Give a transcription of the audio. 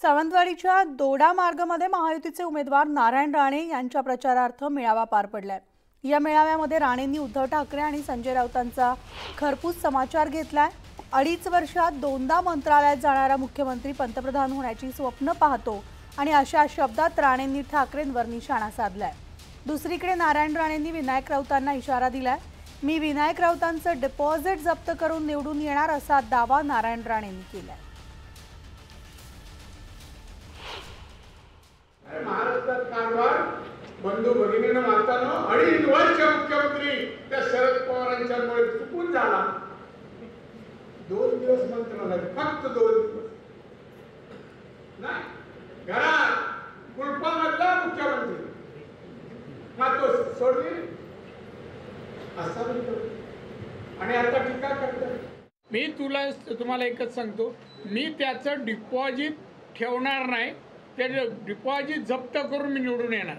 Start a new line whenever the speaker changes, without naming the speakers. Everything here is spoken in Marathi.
सावंतवाडीच्या दोडा मार्गमध्ये महायुतीचे उमेदवार नारायण राणे यांच्या प्रचारार्थ मेळावा पार पडलाय। या मेळाव्यामध्ये राणेंनी उद्धव ठाकरे आणि संजय राऊतांचा खरपूस समाचार घेतलाय। 2.5 वर्षात दोनदा मंत्रालयात जाणारा मुख्यमंत्री पंतप्रधान होण्याची स्वप्न पाहतो आणि अशा शब्दात राणेंनी ठाकरेंवर निशाणा साधलाय। दुसरीकडे नारायण राणेंनी विनायक राऊतांना इशारा दिलाय। मी विनायक राऊतांचं डिपॉझिट जप्त करून निवडून येणार असा दावा नारायण राणेंनी केलाय।
महाराष्ट्रात कारभार बंधू भगिनीनं मारताना 2.5 वर्ष मुख्यमंत्री त्या शरद पवारांच्यामुळे चुकून झाला। 2 दिवस मंत्रालयात, फक्त 2 दिवस नाही, घरात कुलपामधला मुख्यमंत्री मातो सोडली असा आणि आता टीका करतात।
मी तुम्हाला एकच सांगतो, मी त्याचं डिपॉझिट ठेवणार नाही, ते डिपॉझिट जप्त करून मी निवडून येणार।